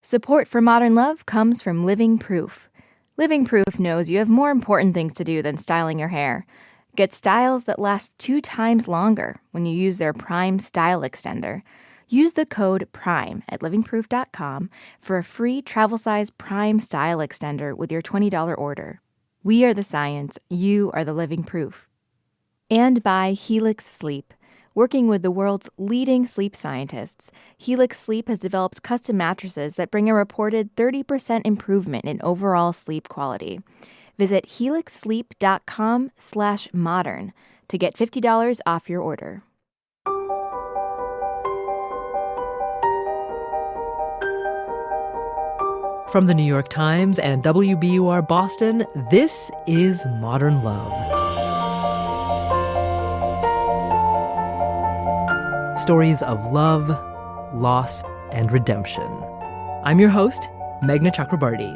Support for Modern Love comes from Living Proof. Living Proof knows you have more important things to do than styling your hair. Get styles that last 2 times longer when you use their Prime Style Extender. Use the code PRIME at livingproof.com for a free travel-size Prime Style Extender with your $20 order. We are the science, you are the living proof. And by Helix Sleep. Working with the world's leading sleep scientists, Helix Sleep has developed custom mattresses that bring a reported 30% improvement in overall sleep quality. Visit helixsleep.com/modern to get $50 off your order. From the New York Times and WBUR Boston, this is Modern Love. Stories of love, loss, and redemption. I'm your host, Meghna Chakrabarty.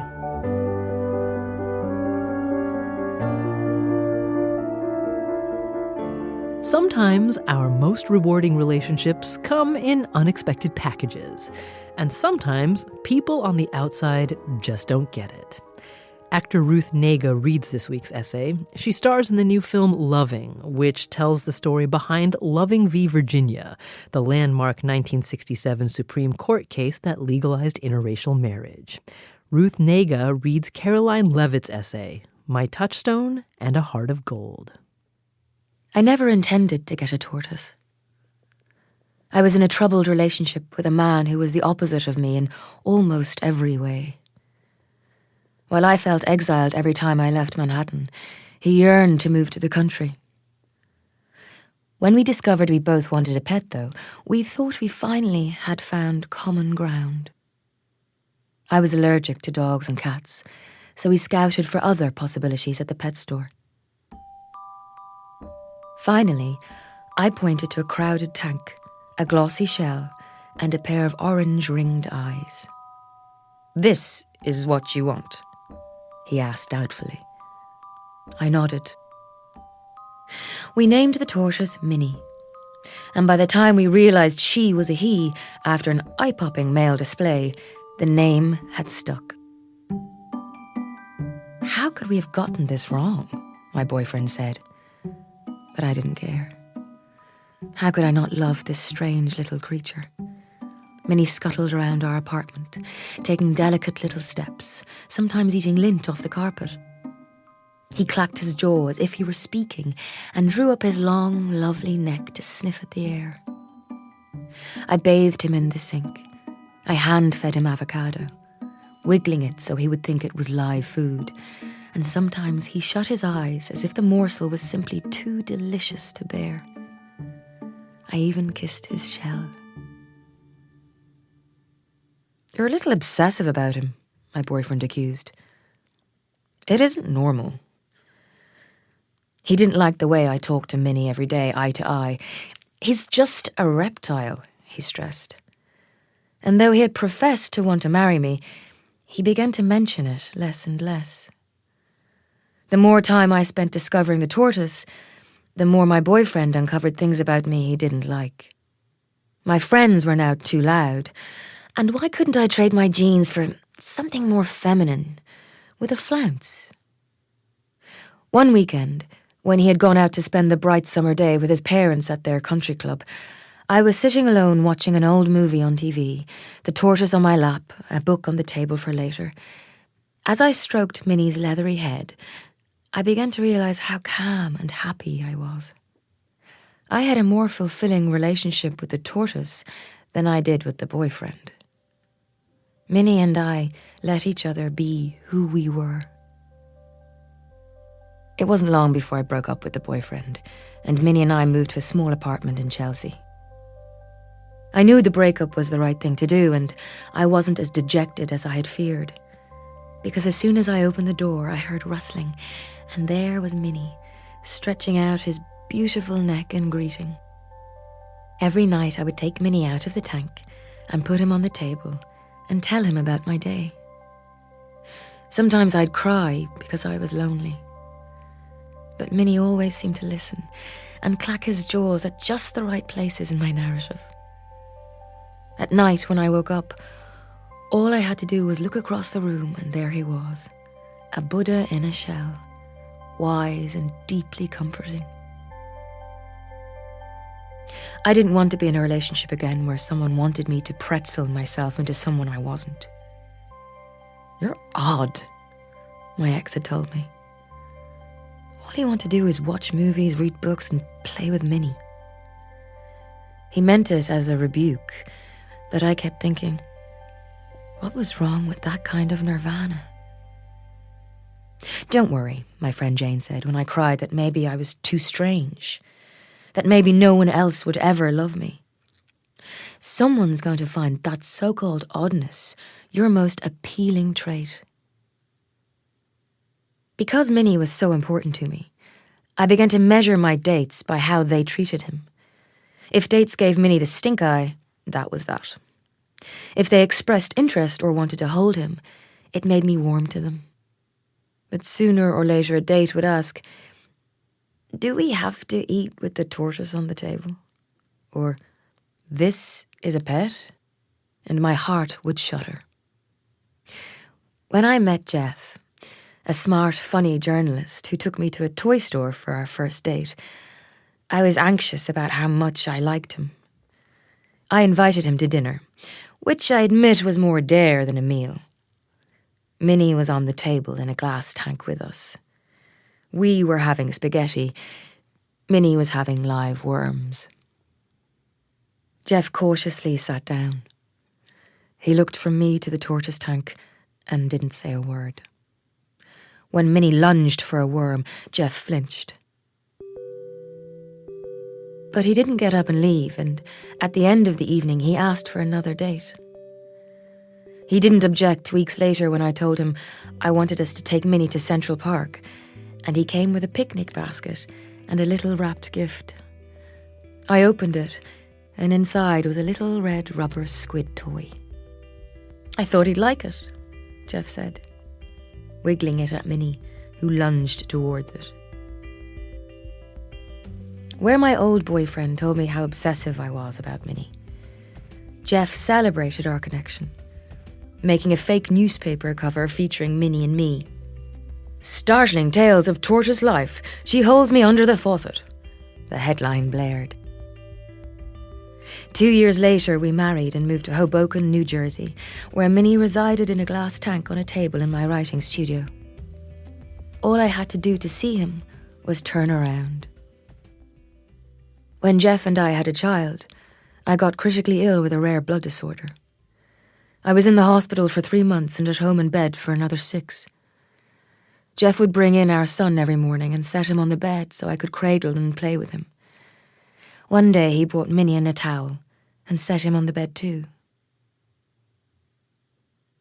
Sometimes our most rewarding relationships come in unexpected packages, and sometimes people on the outside just don't get it. Actor Ruth Negga reads this week's essay. She stars in the new film Loving, which tells the story behind Loving v. Virginia, the landmark 1967 Supreme Court case that legalized interracial marriage. Ruth Negga reads Caroline Levitt's essay, My Touchstone and a Heart of Gold. I never intended to get a tortoise. I was in a troubled relationship with a man who was the opposite of me in almost every way. While I felt exiled every time I left Manhattan, he yearned to move to the country. When we discovered we both wanted a pet, though, we thought we finally had found common ground. I was allergic to dogs and cats, so we scouted for other possibilities at the pet store. Finally, I pointed to a crowded tank, a glossy shell, and a pair of orange-ringed eyes. "This is what you want?" he asked doubtfully. I nodded. We named the tortoise Minnie, and by the time we realized she was a he, after an eye-popping male display, the name had stuck. How could we have gotten this wrong? My boyfriend said. But I didn't care. How could I not love this strange little creature? Minnie scuttled around our apartment, taking delicate little steps, sometimes eating lint off the carpet. He clacked his jaw as if he were speaking and drew up his long, lovely neck to sniff at the air. I bathed him in the sink. I hand-fed him avocado, wiggling it so he would think it was live food, and sometimes he shut his eyes as if the morsel was simply too delicious to bear. I even kissed his shell. "You're a little obsessive about him," my boyfriend accused. "It isn't normal." He didn't like the way I talked to Minnie every day, eye to eye. "He's just a reptile," he stressed. And though he had professed to want to marry me, he began to mention it less and less. The more time I spent discovering the tortoise, the more my boyfriend uncovered things about me he didn't like. My friends were now too loud, and why couldn't I trade my jeans for something more feminine, with a flounce? One weekend, when he had gone out to spend the bright summer day with his parents at their country club, I was sitting alone watching an old movie on TV, the tortoise on my lap, a book on the table for later. As I stroked Minnie's leathery head, I began to realize how calm and happy I was. I had a more fulfilling relationship with the tortoise than I did with the boyfriend. Minnie and I let each other be who we were. It wasn't long before I broke up with the boyfriend, and Minnie and I moved to a small apartment in Chelsea. I knew the breakup was the right thing to do, and I wasn't as dejected as I had feared. Because as soon as I opened the door, I heard rustling, and there was Minnie, stretching out his beautiful neck in greeting. Every night I would take Minnie out of the tank and put him on the table and tell him about my day. Sometimes I'd cry because I was lonely. But Minnie always seemed to listen and clack his jaws at just the right places in my narrative. At night, when I woke up, All I had to do was look across the room, and there he was, a Buddha in a shell, wise and deeply comforting. I didn't want to be in a relationship again where someone wanted me to pretzel myself into someone I wasn't. "You're odd," my ex had told me. "All you want to do is watch movies, read books, and play with Minnie." He meant it as a rebuke, but I kept thinking, what was wrong with that kind of nirvana? "Don't worry," my friend Jane said when I cried that maybe I was too strange, that maybe no one else would ever love me. "Someone's going to find that so-called oddness your most appealing trait." Because Minnie was so important to me, I began to measure my dates by how they treated him. If dates gave Minnie the stink eye, that was that. If they expressed interest or wanted to hold him, it made me warm to them. But sooner or later a date would ask, "Do we have to eat with the tortoise on the table?" Or, "This is a pet?" And my heart would shudder. When I met Jeff, a smart, funny journalist who took me to a toy store for our first date, I was anxious about how much I liked him. I invited him to dinner, which I admit was more dare than a meal. Minnie was on the table in a glass tank with us. We were having spaghetti. Minnie was having live worms. Jeff cautiously sat down. He looked from me to the tortoise tank and didn't say a word. When Minnie lunged for a worm, Jeff flinched. But he didn't get up and leave, and at the end of the evening he asked for another date. He didn't object weeks later when I told him I wanted us to take Minnie to Central Park, and he came with a picnic basket and a little wrapped gift. I opened it, and inside was a little red rubber squid toy. "I thought he'd like it," Jeff said, wiggling it at Minnie, who lunged towards it. Where my old boyfriend told me how obsessive I was about Minnie, Jeff celebrated our connection, making a fake newspaper cover featuring Minnie and me. "Startling tales of tortoise life. She holds me under the faucet," the headline blared. 2 years later, we married and moved to Hoboken, New Jersey, where Minnie resided in a glass tank on a table in my writing studio. All I had to do to see him was turn around. When Jeff and I had a child, I got critically ill with a rare blood disorder. I was in the hospital for 3 months and at home in bed for another 6. Jeff would bring in our son every morning and set him on the bed so I could cradle and play with him. One day he brought Minnie in a towel and set him on the bed too.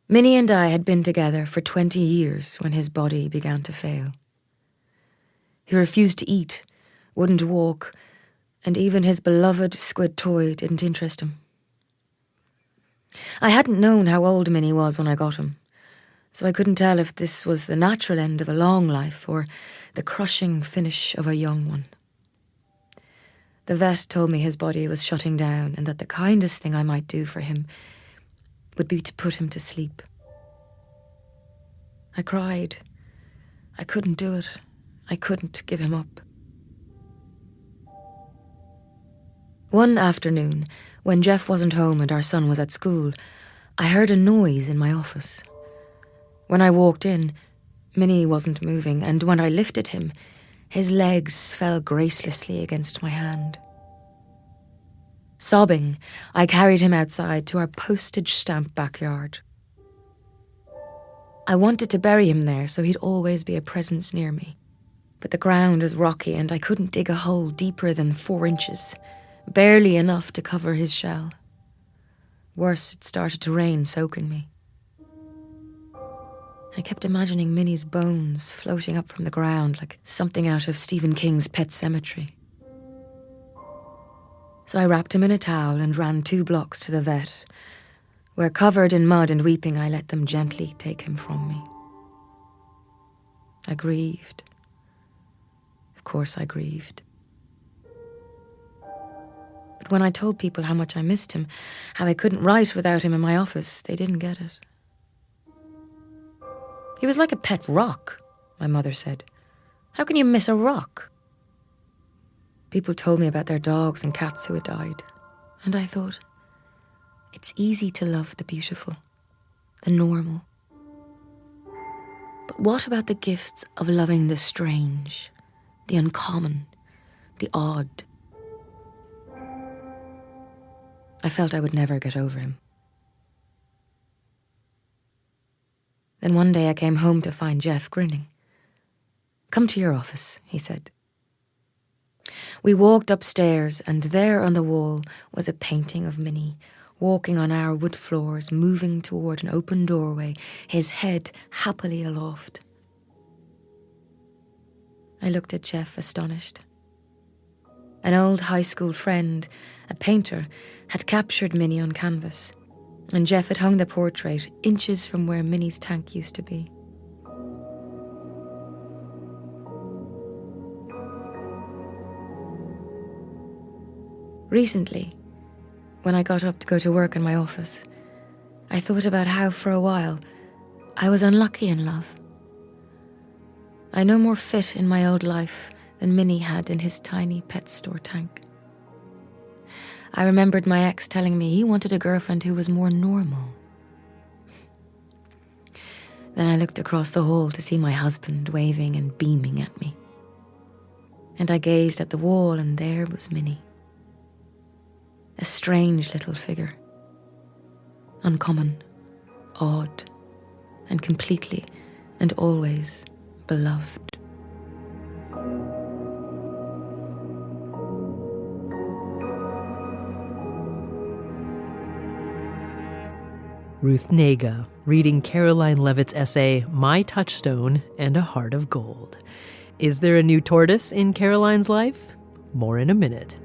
Minnie and I had been together for 20 years when his body began to fail. He refused to eat, wouldn't walk, and even his beloved squid toy didn't interest him. I hadn't known how old Minnie was when I got him, so I couldn't tell if this was the natural end of a long life or the crushing finish of a young one. The vet told me his body was shutting down and that the kindest thing I might do for him would be to put him to sleep. I cried. I couldn't do it. I couldn't give him up. One afternoon, when Jeff wasn't home and our son was at school, I heard a noise in my office. When I walked in, Minnie wasn't moving, and when I lifted him, his legs fell gracelessly against my hand. Sobbing, I carried him outside to our postage stamp backyard. I wanted to bury him there so he'd always be a presence near me. But the ground was rocky and I couldn't dig a hole deeper than 4 inches, barely enough to cover his shell. Worse, it started to rain, soaking me. I kept imagining Minnie's bones floating up from the ground like something out of Stephen King's Pet Sematary. So I wrapped him in a towel and ran 2 blocks to the vet, where, covered in mud and weeping, I let them gently take him from me. I grieved. Of course I grieved. But when I told people how much I missed him, how I couldn't write without him in my office, they didn't get it. He was like a pet rock, my mother said. How can you miss a rock? People told me about their dogs and cats who had died. And I thought, it's easy to love the beautiful, the normal. But what about the gifts of loving the strange, the uncommon, the odd? I felt I would never get over him. Then one day I came home to find Jeff grinning. "Come to your office," he said. We walked upstairs, and there on the wall was a painting of Minnie, walking on our wood floors, moving toward an open doorway, his head happily aloft. I looked at Jeff, astonished. An old high school friend, a painter, had captured Minnie on canvas, and Jeff had hung the portrait inches from where Minnie's tank used to be. Recently, when I got up to go to work in my office, I thought about how for a while I was unlucky in love. I no more fit in my old life than Minnie had in his tiny pet store tank. I remembered my ex telling me he wanted a girlfriend who was more normal. Then I looked across the hall to see my husband waving and beaming at me. And I gazed at the wall, and there was Minnie. A strange little figure. Uncommon, odd, and completely and always beloved. Ruth Negga, reading Caroline Leavitt's essay, My Touchstone and a Heart of Gold. Is there a new tortoise in Caroline's life? More in a minute.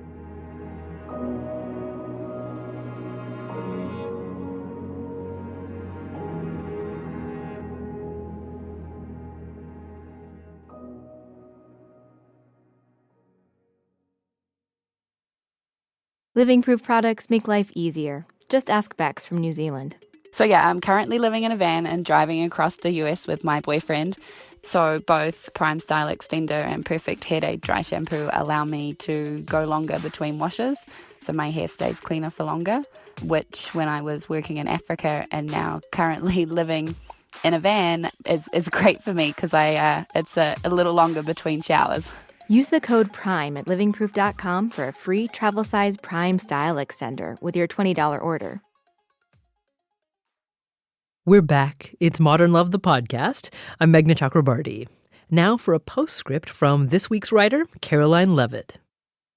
Living Proof products make life easier. Just ask Bex from New Zealand. So yeah, I'm currently living in a van and driving across the US with my boyfriend. So both Prime Style Extender and Perfect Hair Day Dry Shampoo allow me to go longer between washes, so my hair stays cleaner for longer, which when I was working in Africa and now currently living in a van is great for me because it's a little longer between showers. Use the code PRIME at livingproof.com for a free travel-size Prime Style Extender with your $20 order. We're back. It's Modern Love, the podcast. I'm Meghna Chakrabarti. Now for a postscript from this week's writer, Caroline Leavitt.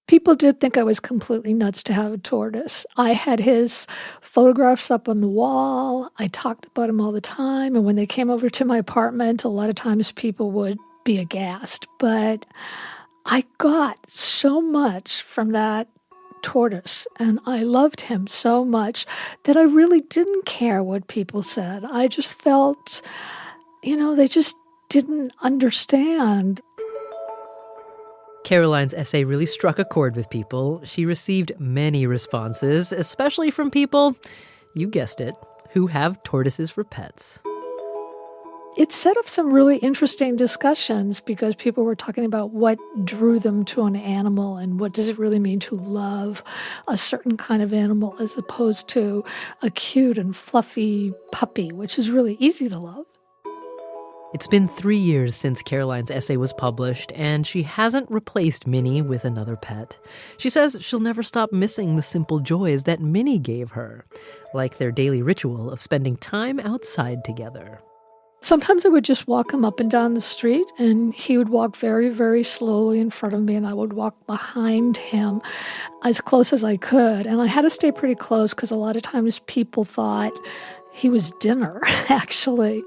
People did think I was completely nuts to have a tortoise. I had his photographs up on the wall. I talked about him all the time. And when they came over to my apartment, a lot of times people would be aghast. But I got so much from that tortoise, and I loved him so much that I really didn't care what people said. I just felt, they just didn't understand. Caroline's essay really struck a chord with people. She received many responses, especially from people, you guessed it, who have tortoises for pets. It set up some really interesting discussions because people were talking about what drew them to an animal and what does it really mean to love a certain kind of animal as opposed to a cute and fluffy puppy, which is really easy to love. It's been 3 years since Caroline's essay was published, and she hasn't replaced Minnie with another pet. She says she'll never stop missing the simple joys that Minnie gave her, like their daily ritual of spending time outside together. Sometimes I would just walk him up and down the street, and he would walk very, very slowly in front of me, and I would walk behind him as close as I could. And I had to stay pretty close because a lot of times people thought he was dinner, actually.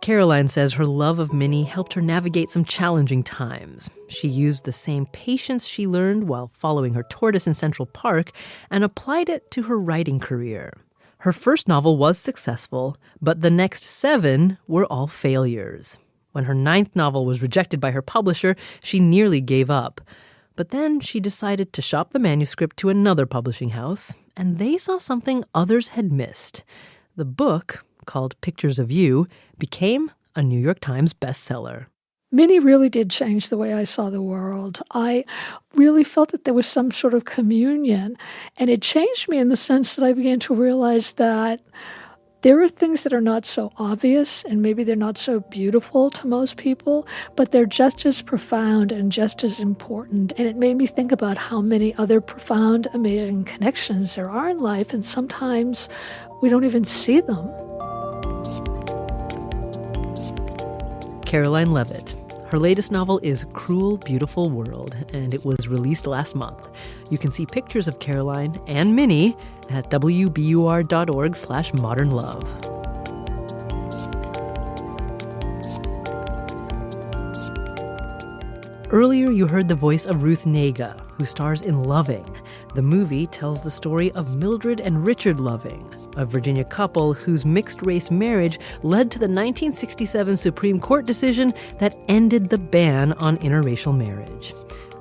Caroline says her love of Minnie helped her navigate some challenging times. She used the same patience she learned while following her tortoise in Central Park and applied it to her writing career. Her first novel was successful, but the next 7 were all failures. When her 9th novel was rejected by her publisher, she nearly gave up. But then she decided to shop the manuscript to another publishing house, and they saw something others had missed. The book, called Pictures of You, became a New York Times bestseller. Minnie really did change the way I saw the world. I really felt that there was some sort of communion, and it changed me in the sense that I began to realize that there are things that are not so obvious, and maybe they're not so beautiful to most people, but they're just as profound and just as important. And it made me think about how many other profound, amazing connections there are in life, and sometimes we don't even see them. Caroline Leavitt. Her latest novel is Cruel, Beautiful World, and it was released last month. You can see pictures of Caroline and Minnie at wbur.org/modernlove. Earlier, you heard the voice of Ruth Negga, who stars in Loving. The movie tells the story of Mildred and Richard Loving, a Virginia couple whose mixed-race marriage led to the 1967 Supreme Court decision that ended the ban on interracial marriage.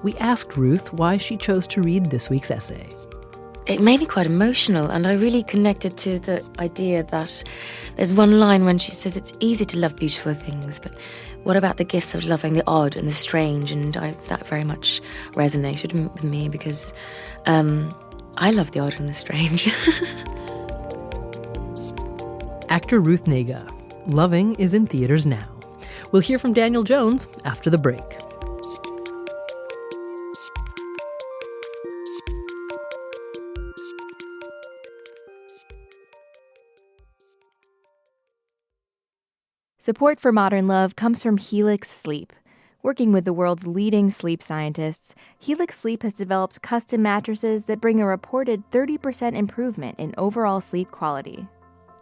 We asked Ruth why she chose to read this week's essay. It made me quite emotional, and I really connected to the idea that there's one line when she says it's easy to love beautiful things, but what about the gifts of loving the odd and the strange? And that very much resonated with me because I love the odd and the strange. Actor Ruth Negga. Loving is in theaters now. We'll hear from Daniel Jones after the break. Support for Modern Love comes from Helix Sleep. Working with the world's leading sleep scientists, Helix Sleep has developed custom mattresses that bring a reported 30% improvement in overall sleep quality.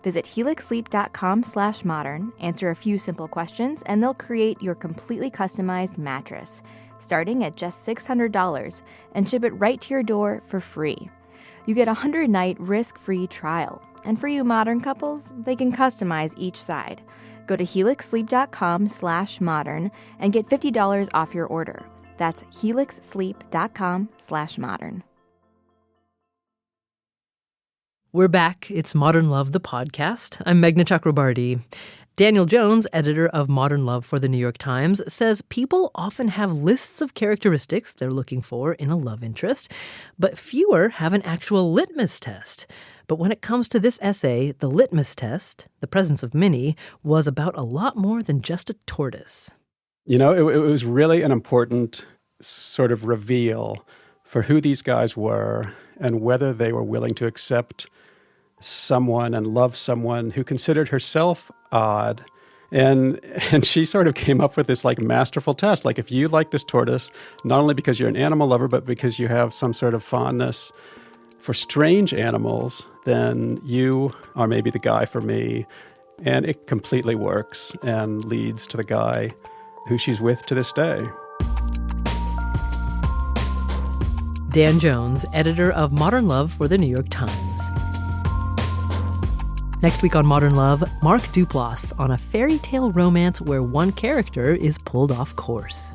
Visit helixsleep.com/modern, answer a few simple questions, and they'll create your completely customized mattress, starting at just $600, and ship it right to your door for free. You get a 100-night risk-free trial, and for you modern couples, they can customize each side. Go to helixsleep.com/modern and get $50 off your order. That's helixsleep.com/modern. We're back. It's Modern Love, the podcast. I'm Meghna Chakrabarty. Daniel Jones, editor of Modern Love for the New York Times, says people often have lists of characteristics they're looking for in a love interest, but fewer have an actual litmus test. But when it comes to this essay, the litmus test, the presence of Minnie, was about a lot more than just a tortoise. You know, it was really an important sort of reveal for who these guys were and whether they were willing to accept someone and love someone who considered herself odd. And she sort of came up with this like masterful test. Like, if you like this tortoise, not only because you're an animal lover, but because you have some sort of fondness for strange animals, then you are maybe the guy for me. And it completely works and leads to the guy who she's with to this day. Dan Jones, editor of Modern Love for the New York Times. Next week on Modern Love, Mark Duplass on a fairy tale romance where one character is pulled off course.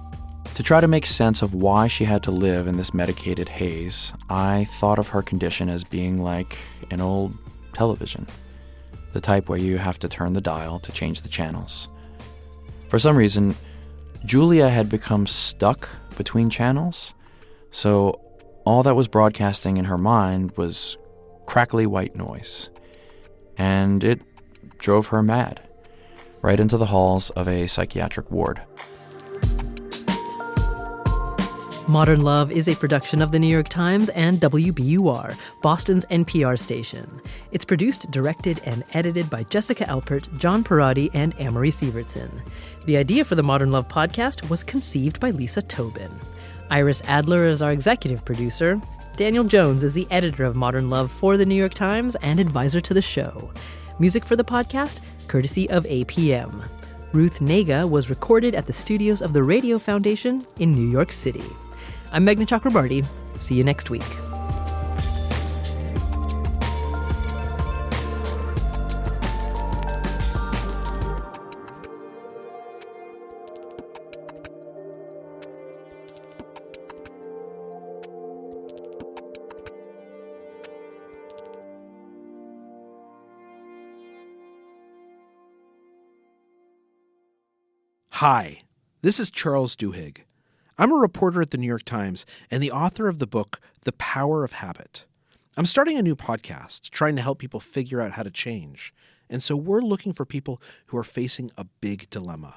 To try to make sense of why she had to live in this medicated haze, I thought of her condition as being like an old television, the type where you have to turn the dial to change the channels. For some reason, Julia had become stuck between channels, so all that was broadcasting in her mind was crackly white noise. And it drove her mad, right into the halls of a psychiatric ward. Modern Love is a production of the New York Times and WBUR, Boston's NPR station. It's produced, directed, and edited by Jessica Alpert, John Parati, and Amory Sievertson. The idea for the Modern Love podcast was conceived by Lisa Tobin. Iris Adler is our executive producer. Daniel Jones is the editor of Modern Love for the New York Times and advisor to the show. Music for the podcast, courtesy of APM. Ruth Negga was recorded at the studios of the Radio Foundation in New York City. I'm Meghna Chakrabarty. See you next week. Hi, this is Charles Duhigg. I'm a reporter at the New York Times and the author of the book, The Power of Habit. I'm starting a new podcast trying to help people figure out how to change. And so we're looking for people who are facing a big dilemma.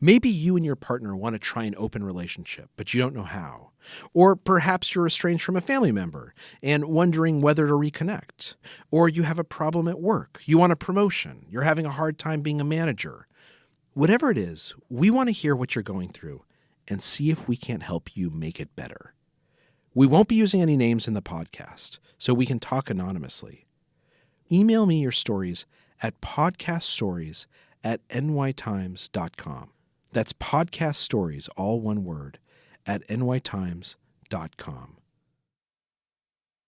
Maybe you and your partner want to try an open relationship, but you don't know how. Or perhaps you're estranged from a family member and wondering whether to reconnect. Or you have a problem at work. You want a promotion. You're having a hard time being a manager. Whatever it is, we want to hear what you're going through and see if we can't help you make it better. We won't be using any names in the podcast, so we can talk anonymously. Email me your stories at podcaststories@nytimes.com. That's podcast stories, all one word, at nytimes.com.